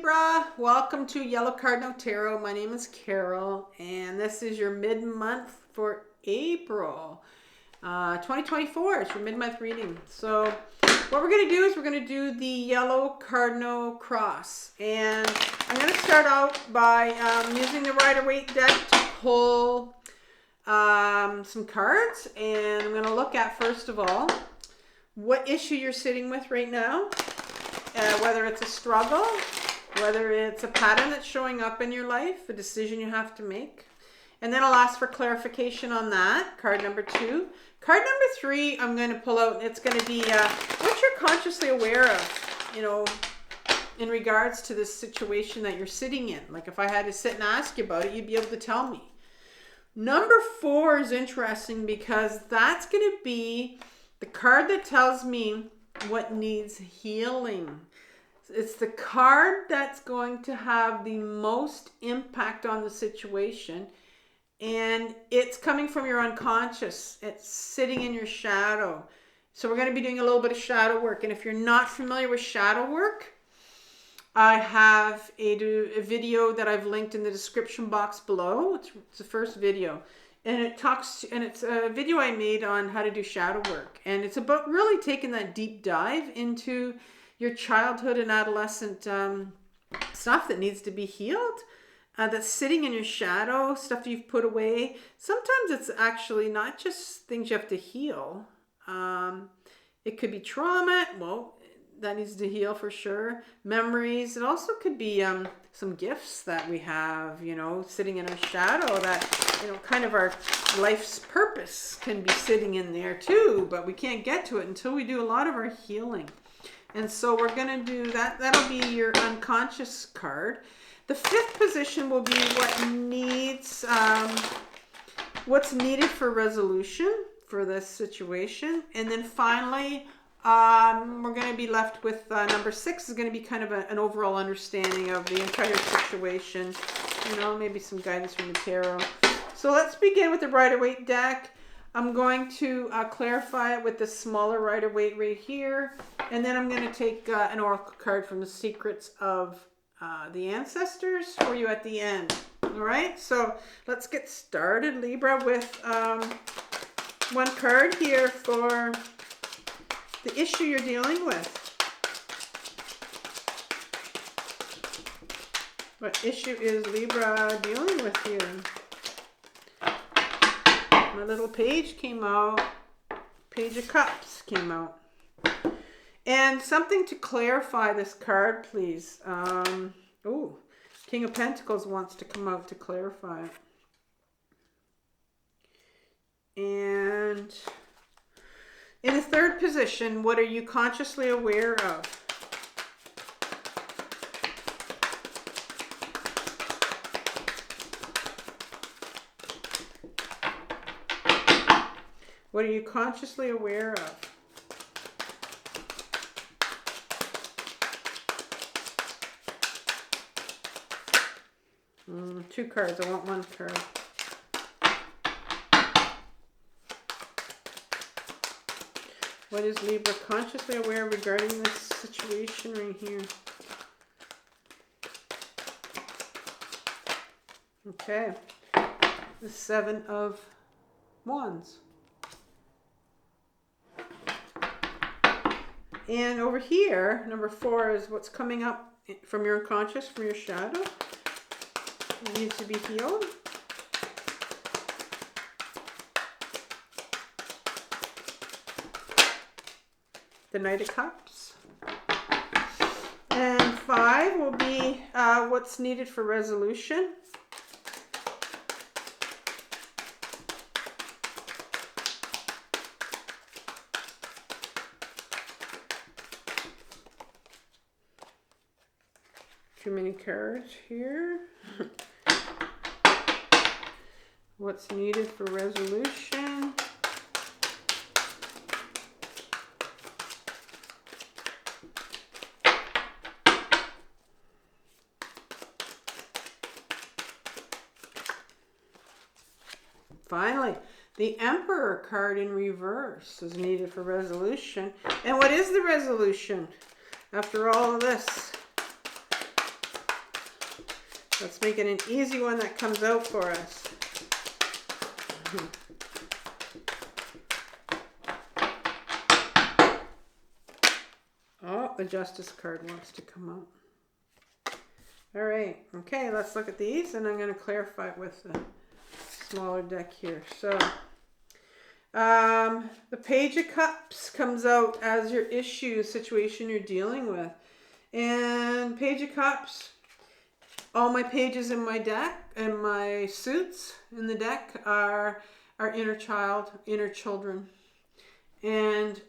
Libra, welcome to Yellow Cardinal Tarot. My name is Carol, and this is your mid-month for April 2024. It's your mid-month reading. So what we're going to do is we're going to do the Yellow Cardinal Cross. And I'm going to start out by using the Rider-Waite deck to pull some cards. And I'm going to look at, first of all, what issue you're sitting with right now. Whether it's a struggle, whether it's a pattern that's showing up in your life, a decision you have to make. And then I'll ask for clarification on that. Card number 2. Card number 3, I'm going to pull out. It's going to be what you're consciously aware of, you know, in regards to this situation that you're sitting in. Like if I had to sit and ask you about it, you'd be able to tell me. Number 4 is interesting because that's going to be the card that tells me what needs healing. It's the card that's going to have the most impact on the situation, and it's coming from your unconscious. It's sitting in your shadow. So we're going to be doing a little bit of shadow work. And if you're not familiar with shadow work, I have a video that I've linked in the description box below. It's the first video. And it's a video I made on how to do shadow work. And it's about really taking that deep dive into your childhood and adolescent stuff that needs to be healed, that's sitting in your shadow, stuff you've put away. Sometimes it's actually not just things you have to heal. It could be trauma. Well, that needs to heal for sure. Memories. It also could be some gifts that we have, you know, sitting in our shadow that, you know, kind of our life's purpose can be sitting in there too, but we can't get to it until we do a lot of our healing. And so we're going to do that. That'll be your unconscious card. The 5th position will be what's needed for resolution for this situation. And then finally, we're going to be left with number 6 is going to be kind of an overall understanding of the entire situation. You know, maybe some guidance from the tarot. So let's begin with the Rider-Waite deck. I'm going to clarify it with the smaller Rider-Waite right here. And then I'm going to take an oracle card from the Secrets of the Ancestors for you at the end. All right, so let's get started, Libra, with one card here for the issue you're dealing with. What issue is Libra dealing with here? My little page came out. Page of Cups came out. And something to clarify this card, please. King of Pentacles wants to come out to clarify it. And in the 3rd position, what are you consciously aware of? What are you consciously aware of? Two cards. I want one card. What is Libra consciously aware regarding this situation right here? Okay. The 7 of Wands. And over here, number 4 is what's coming up from your unconscious, from your shadow. It needs to be healed. The Knight of Cups. And 5 will be what's needed for resolution. Too many cards here. What's needed for resolution? Finally, the Emperor card in reverse is needed for resolution. And what is the resolution after all of this? Let's make it an easy one that comes out for us. Oh, the Justice card wants to come out. All right. Okay, let's look at these, and I'm going to clarify it with the smaller deck here. So, the Page of Cups comes out as your issue, situation you're dealing with. And Page of Cups, all my pages in my deck and my suits in the deck are inner child, inner children. And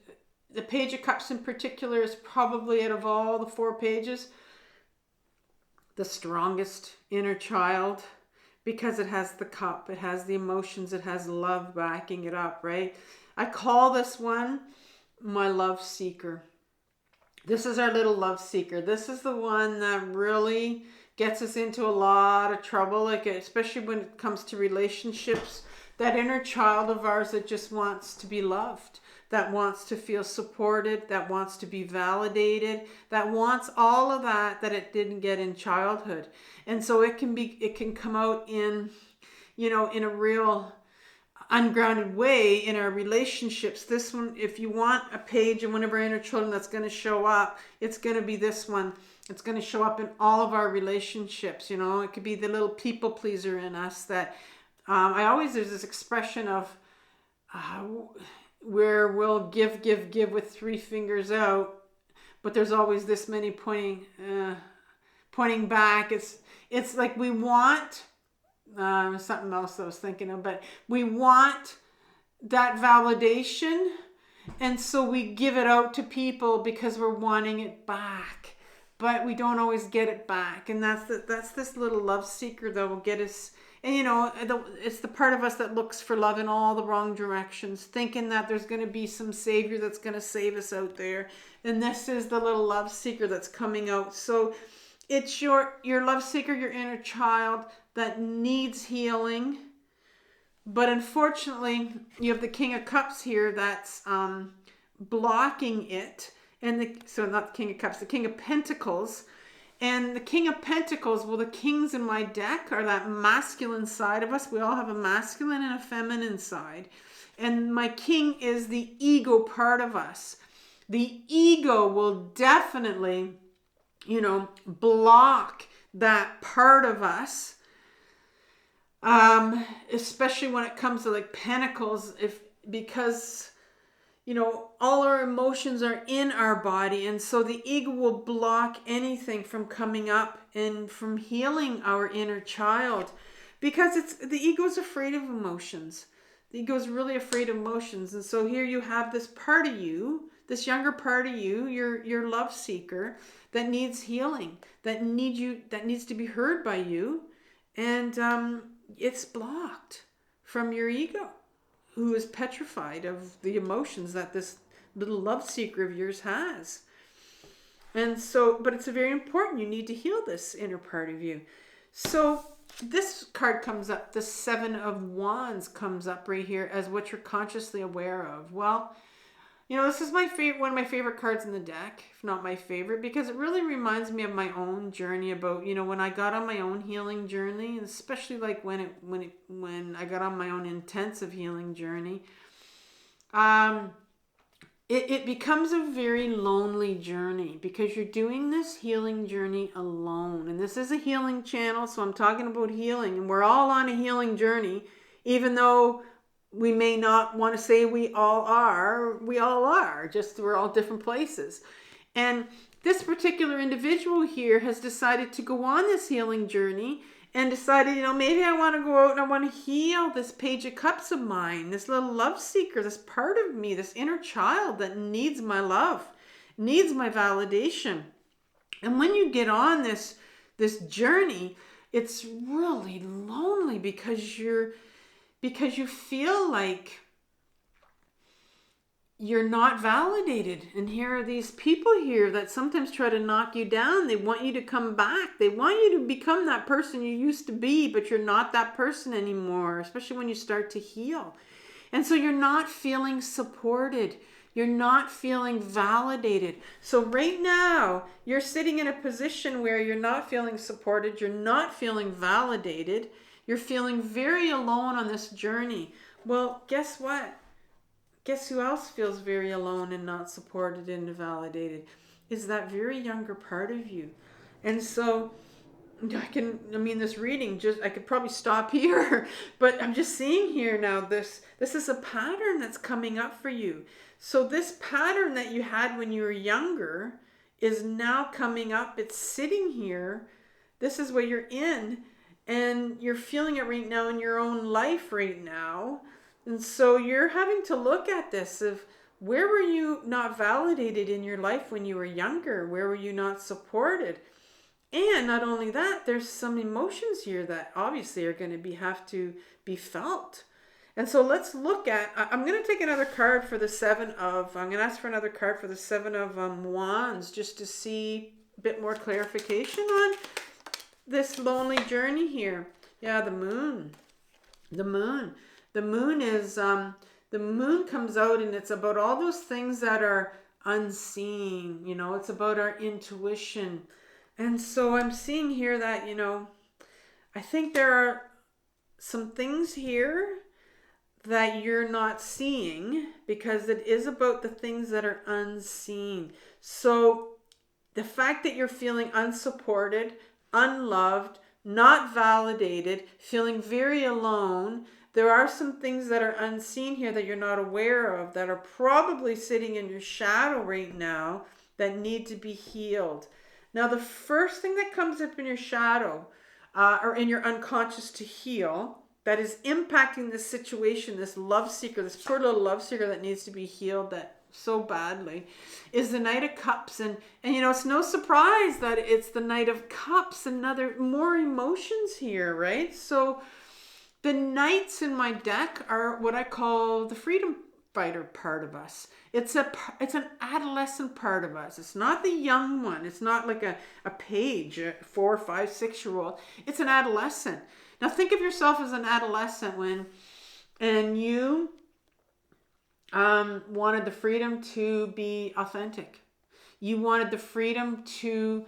the Page of Cups in particular is probably, out of all the 4 pages, the strongest inner child, because it has the cup, it has the emotions, it has love backing it up, right? I call this one my love seeker. This is our little love seeker. This is the one that really gets us into a lot of trouble, like especially when it comes to relationships. That inner child of ours that just wants to be loved, that wants to feel supported, that wants to be validated, that wants all of that it didn't get in childhood. And so it can come out in, in a real ungrounded way in our relationships. This one, if you want a page in one of our inner children that's going to show up, it's going to be this one. It's going to show up in all of our relationships. It could be the little people pleaser in us that there's this expression of where we'll give with 3 fingers out, but there's always this many pointing back. It's like we want something else I was thinking of, but we want that validation, and so we give it out to people because we're wanting it back, but we don't always get it back. And that's this little love seeker that will get us. And it's the part of us that looks for love in all the wrong directions, thinking that there's going to be some savior that's going to save us out there. And this is the little love seeker that's coming out. So it's your love seeker, your inner child that needs healing. But unfortunately, you have the King of Cups here that's blocking it. So not the King of Cups, the King of Pentacles. And the King of Pentacles, well, the kings in my deck are that masculine side of us. We all have a masculine and a feminine side. And my king is the ego part of us. The ego will definitely, block that part of us. Especially when it comes to like Pentacles, because all our emotions are in our body, and so the ego will block anything from coming up and from healing our inner child, because the ego's afraid of emotions. The ego's really afraid of emotions. And so here you have this part of you, this younger part of you, your love seeker, that needs healing, that needs to be heard by you, and it's blocked from your ego, who is petrified of the emotions that this little love seeker of yours has. And so, but it's very important. You need to heal this inner part of you. So this card comes up, the 7 of Wands comes up right here as what you're consciously aware of. Well, this is one of my favorite cards in the deck, if not my favorite, because it really reminds me of my own journey about, when I got on my own healing journey, and especially like when I got on my own intensive healing journey. It becomes a very lonely journey because you're doing this healing journey alone. And this is a healing channel, so I'm talking about healing, and we're all on a healing journey, even though we may not want to say we all are, just we're all different places. And this particular individual here has decided to go on this healing journey and decided, maybe I want to go out and I want to heal this Page of Cups of mine, this little love seeker, this part of me, this inner child that needs my love, needs my validation. And when you get on this journey, it's really lonely because you feel like you're not validated. And here are these people here that sometimes try to knock you down. They want you to come back. They want you to become that person you used to be, but you're not that person anymore, especially when you start to heal. And so you're not feeling supported. You're not feeling validated. So right now, you're sitting in a position where you're not feeling supported. You're not feeling validated. You're feeling very alone on this journey. Well, guess what? Guess who else feels very alone and not supported and validated? Is that very younger part of you. And so this reading, I could probably stop here, but I'm just seeing here now, this is a pattern that's coming up for you. So this pattern that you had when you were younger is now coming up. It's sitting here. This is what you're in, and you're feeling it right now in your own life right now. And so you're having to look at this of, where were you not validated in your life when you were younger? Where were you not supported? And not only that, there's some emotions here that obviously are going to have to be felt. And so let's look at, I'm going to take another card for the I'm going to ask for another card for the Seven of Wands, just to see a bit more clarification on this lonely journey here. Yeah, the moon. The moon. The moon is, the moon comes out, and it's about all those things that are unseen. It's about our intuition. And so I'm seeing here that, I think there are some things here that you're not seeing, because it is about the things that are unseen. So the fact that you're feeling unsupported, unloved, not validated, feeling very alone, there are some things that are unseen here that you're not aware of, that are probably sitting in your shadow right now, that need to be healed. Now, the first thing that comes up in your shadow, or in your unconscious to heal, that is impacting this situation, this love seeker, this poor little love seeker that needs to be healed that so badly, is the Knight of Cups. And it's no surprise that it's the Knight of Cups, more emotions here, right? So the Knights in my deck are what I call the freedom fighter part of us. It's an adolescent part of us. It's not the young one. It's not like a page, a 4, 5, 6-year-old. It's an adolescent. Now think of yourself as an adolescent and you wanted the freedom to be authentic. You wanted the freedom to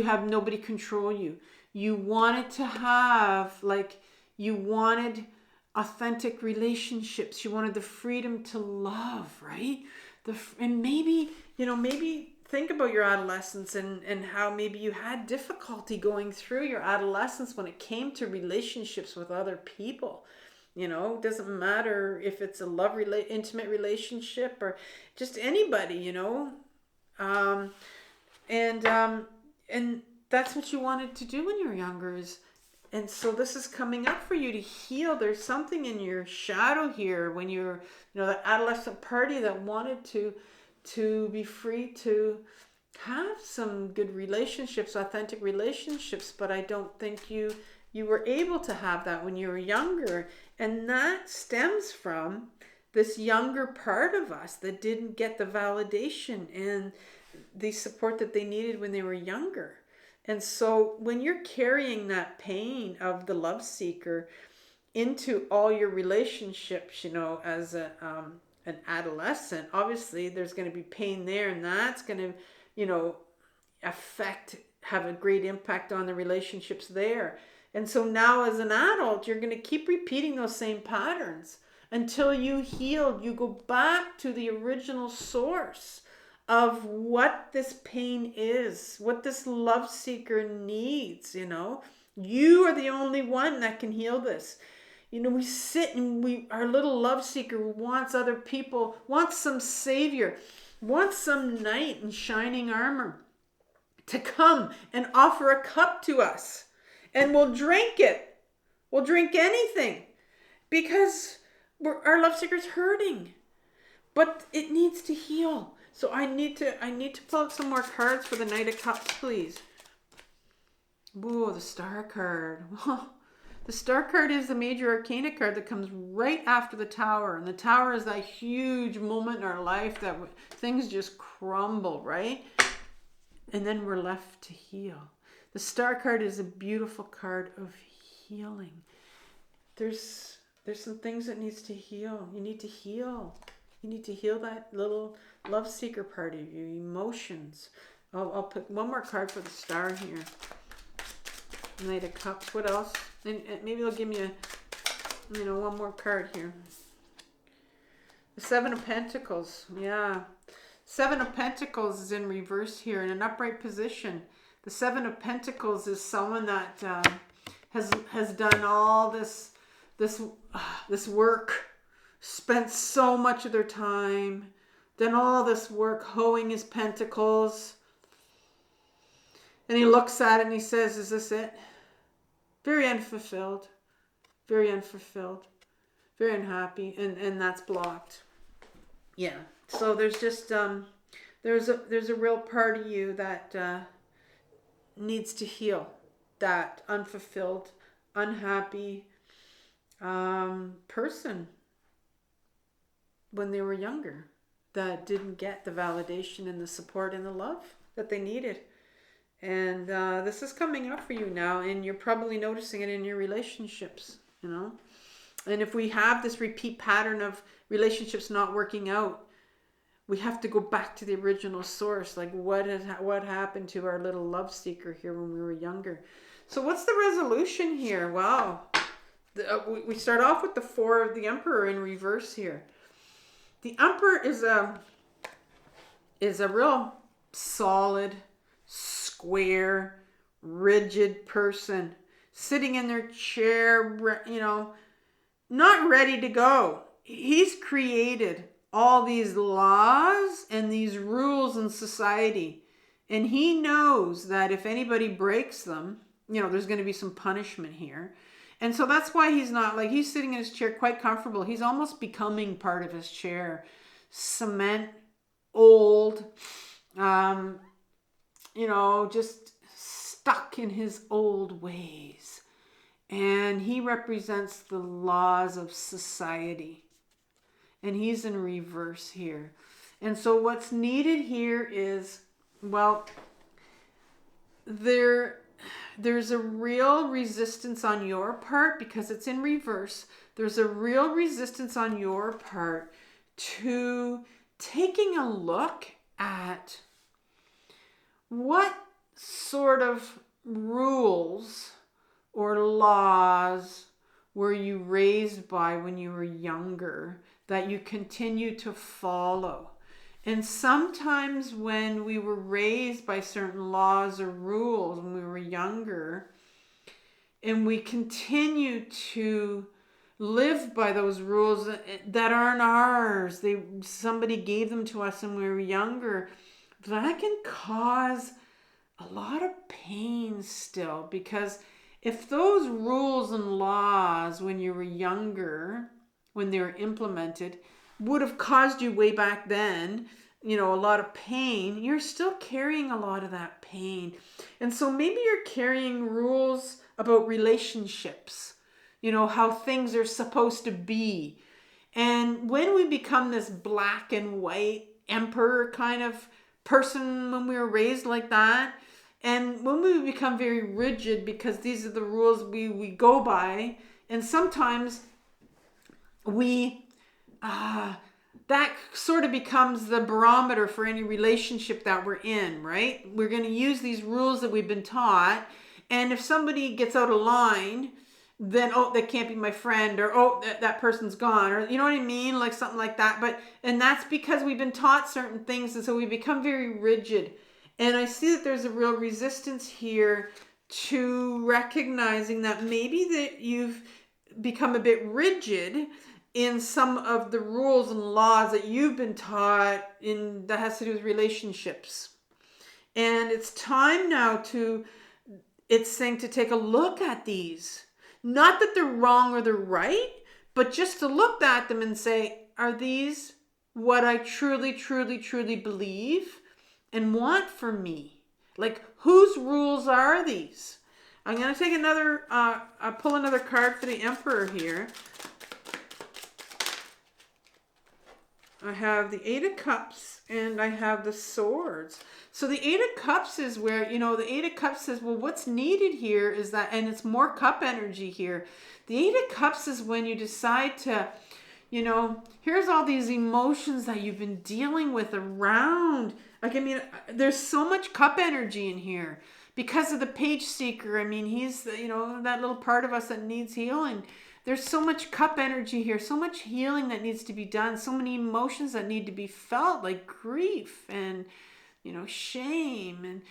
have nobody control you. You wanted to have, you wanted authentic relationships. You wanted the freedom to love, right? And maybe think about your adolescence and how maybe you had difficulty going through your adolescence when it came to relationships with other people. It doesn't matter if it's a intimate relationship or just anybody, and that's what you wanted to do when you were younger. And so this is coming up for you to heal. There's something in your shadow here when you're, the adolescent party that wanted to be free to have some good relationships, authentic relationships, but I don't think you were able to have that when you were younger. And that stems from this younger part of us that didn't get the validation and the support that they needed when they were younger. And so when you're carrying that pain of the love seeker into all your relationships, as an adolescent, obviously there's going to be pain there, and that's going to, have a great impact on the relationships there. And so now as an adult, you're going to keep repeating those same patterns until you heal. You go back to the original source of what this pain is, what this love seeker needs. You are the only one that can heal this. We sit and our little love seeker wants other people, wants some savior, wants some knight in shining armor to come and offer a cup to us, and we'll drink it. We'll drink anything because our love seeker's hurting, but it needs to heal. So I need to pull out some more cards for the Knight of Cups, please. Whoa, the Star card. The Star card is the major arcana card that comes right after the Tower. And the Tower is that huge moment in our life that things just crumble, right? And then we're left to heal. The Star card is a beautiful card of healing. There's some things that needs to heal. You need to heal. You need to heal that little love seeker part of you, emotions. I'll put one more card for the star here. Knight of Cups. What else? And maybe they'll give me one more card here. The Seven of Pentacles. Yeah. Seven of Pentacles is in reverse here in an upright position. The Seven of Pentacles is someone that has done all this work, spent so much of their time, done all this work hoeing his pentacles. And he looks at it and he says, is this it? Very unfulfilled. Very unfulfilled. Very unhappy. And that's blocked. Yeah. So there's just, there's a real part of you that needs to heal. That unfulfilled, unhappy person when they were younger. That didn't get the validation and the support and the love that they needed. And this is coming up for you now, and you're probably noticing it in your relationships, you know. And if we have this repeat pattern of relationships not working out, we have to go back to the original source. Like what happened to our little love seeker here when we were younger? So what's the resolution here? Wow. We start off with the Four of the Emperor in reverse here. The Emperor is a real solid, square, rigid person sitting in their chair, you know, not ready to go. He's created all these laws and these rules in society, and he knows that if anybody breaks them, you know, there's going to be some punishment here. And so that's why he's not, like, he's sitting in his chair quite comfortable. He's almost becoming part of his chair. Cement, old, you know, just stuck in his old ways. And he represents the laws of society. And he's in reverse here. And so what's needed here is, well, there's a real resistance on your part because it's in reverse. There's a real resistance on your part to taking a look at what sort of rules or laws were you raised by when you were younger that you continue to follow. And sometimes when we were raised by certain laws or rules when we were younger, and we continue to live by those rules that aren't ours, somebody gave them to us when we were younger, that can cause a lot of pain still. Because if those rules and laws when you were younger, when they were implemented, would have caused you way back then, you know, a lot of pain, you're still carrying a lot of that pain. And so maybe you're carrying rules about relationships, you know, how things are supposed to be. And when we become this black and white emperor kind of person when we were raised like that, and when we become very rigid because these are the rules we go by, and sometimes that sort of becomes the barometer for any relationship that we're in, right? We're going to use these rules that we've been taught. And if somebody gets out of line, then, oh, they can't be my friend, or, oh, that person's gone, or, you know what I mean? Like something like that. And that's because we've been taught certain things. And so we become very rigid. And I see that there's a real resistance here to recognizing that maybe that you've become a bit rigid in some of the rules and laws that you've been taught that has to do with relationships. And it's time now it's saying to take a look at these. Not that they're wrong or they're right, but just to look at them and say, are these what I truly, truly, truly believe and want for me? Like, whose rules are these? I'm going to take pull another card for the Emperor here. I have the Eight of Cups and I have the Swords. So the Eight of Cups is where, you know, the Eight of Cups says, well, what's needed here is that, and it's more cup energy here. The Eight of Cups is when you decide to You know, here's all these emotions that you've been dealing with around. Like, I mean, there's so much cup energy in here because of the page seeker. I mean, he's, you know, that little part of us that needs healing. There's so much cup energy here, so much healing that needs to be done, so many emotions that need to be felt, like grief and, you know, shame.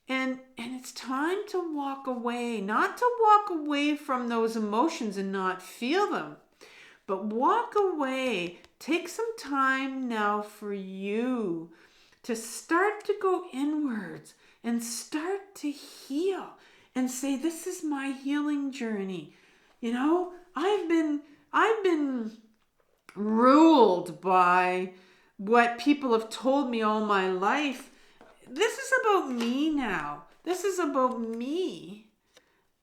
And it's time to walk away, not to walk away from those emotions and not feel them, but walk away. Take some time now for you to start to go inwards and start to heal and say, this is my healing journey. You know, I've been ruled by what people have told me all my life. This is about me now. This is about me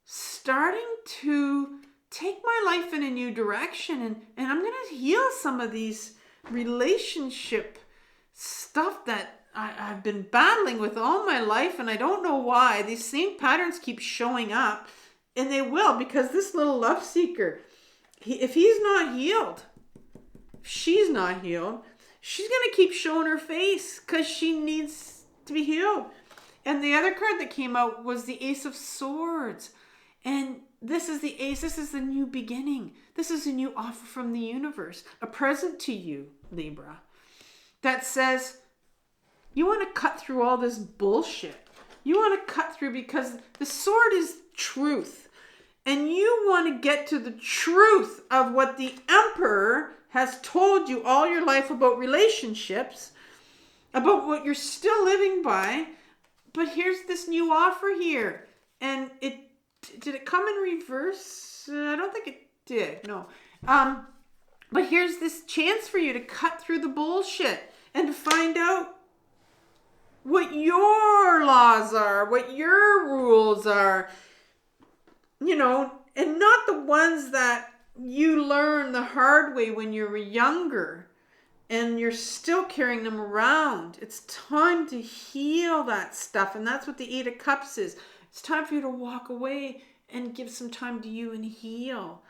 starting to take my life in a new direction, and I'm going to heal some of these relationship stuff that I've been battling with all my life, and I don't know why. These same patterns keep showing up, and they will, because this little love seeker, if he's not healed, if she's not healed, she's going to keep showing her face because she needs to be healed. And the other card that came out was the Ace of Swords. And this is the Ace. This is the new beginning. This is a new offer from the universe. A present to you, Libra, that says, you want to cut through all this bullshit. You want to cut through because the sword is truth. And you want to get to the truth of what the Emperor has told you all your life about relationships, about what you're still living by. But here's this new offer here. And did it come in reverse? I don't think it did. No. But here's this chance for you to cut through the bullshit and to find out what your laws are, what your rules are, you know, and not the ones that you learned the hard way when you were younger and you're still carrying them around. It's time to heal that stuff. And that's what the Eight of Cups is. It's time for you to walk away and give some time to you and heal.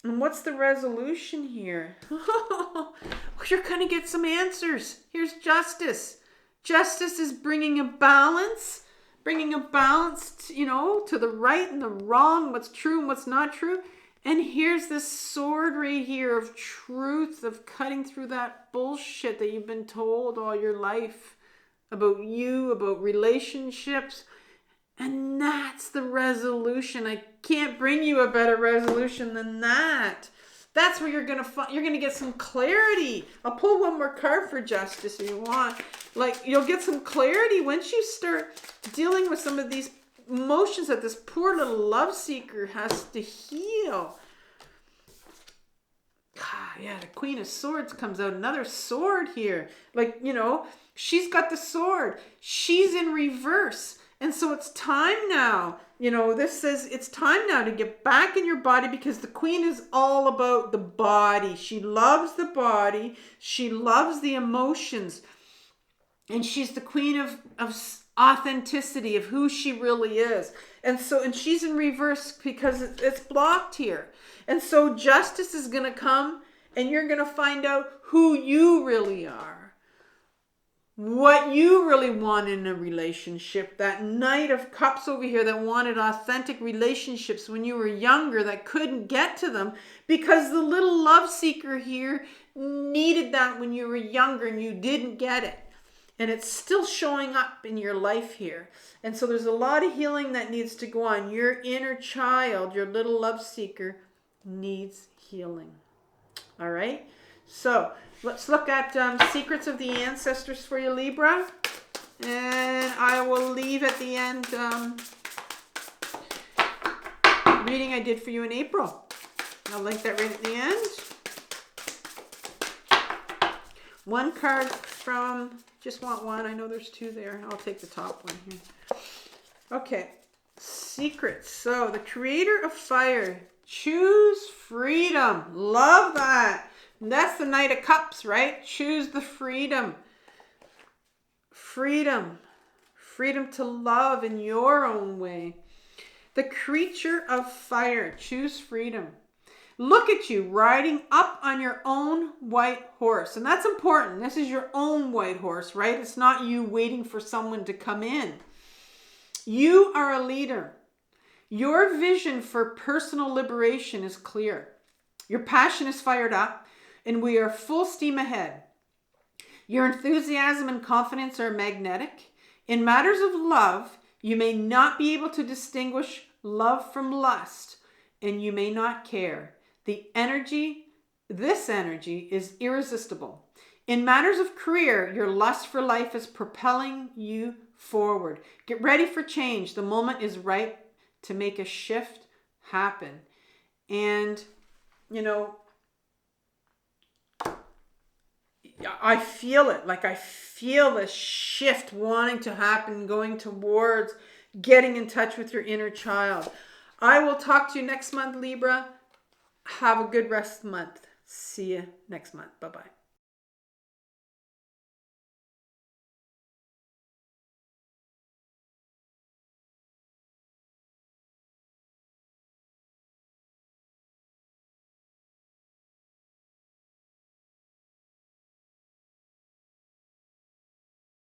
And what's the resolution here? You're going to get some answers. Here's Justice. Justice is bringing a balance, you know, to the right and the wrong, what's true and what's not true. And here's this sword right here of truth, of cutting through that bullshit that you've been told all your life about you, about relationships. And that's the resolution. I can't bring you a better resolution than that. That's where you're going to get some clarity. I'll pull one more card for Justice if you want. Like, you'll get some clarity once you start dealing with some of these emotions that this poor little love seeker has to heal. Yeah, the Queen of Swords comes out. Another sword here. Like, you know, she's got the sword. She's in reverse. And so it's time now. You know, this says it's time now to get back in your body, because the Queen is all about the body. She loves the body. She loves the emotions. And she's the queen of authenticity, of who she really is. And she's in reverse because it's blocked here. And so Justice is going to come, and you're going to find out who you really are. What you really want in a relationship. That Knight of Cups over here that wanted authentic relationships when you were younger, that couldn't get to them because the little love seeker here needed that when you were younger and you didn't get it. And it's still showing up in your life here. And so there's a lot of healing that needs to go on. Your inner child, your little love seeker, needs healing. All right? So let's look at Secrets of the Ancestors for you, Libra. And I will leave at the end reading I did for you in April. I'll link that right at the end. One card from... Just want one. I know there's two there. I'll take the top one here. Okay. Secrets. So, the creator of fire. Choose freedom. Love that. And that's the Knight of Cups, right? Choose the freedom. Freedom. Freedom to love in your own way. The creature of fire. Choose freedom. Look at you riding up on your own white horse. And that's important. This is your own white horse, right? It's not you waiting for someone to come in. You are a leader. Your vision for personal liberation is clear. Your passion is fired up, and we are full steam ahead. Your enthusiasm and confidence are magnetic. In matters of love, you may not be able to distinguish love from lust, and you may not care. This energy is irresistible. In matters of career, your lust for life is propelling you forward. Get ready for change. The moment is right to make a shift happen. And, you know, I feel it. Like I feel the shift wanting to happen, going towards getting in touch with your inner child. I will talk to you next month, Libra. Have a good rest of the month. See you next month. Bye-bye.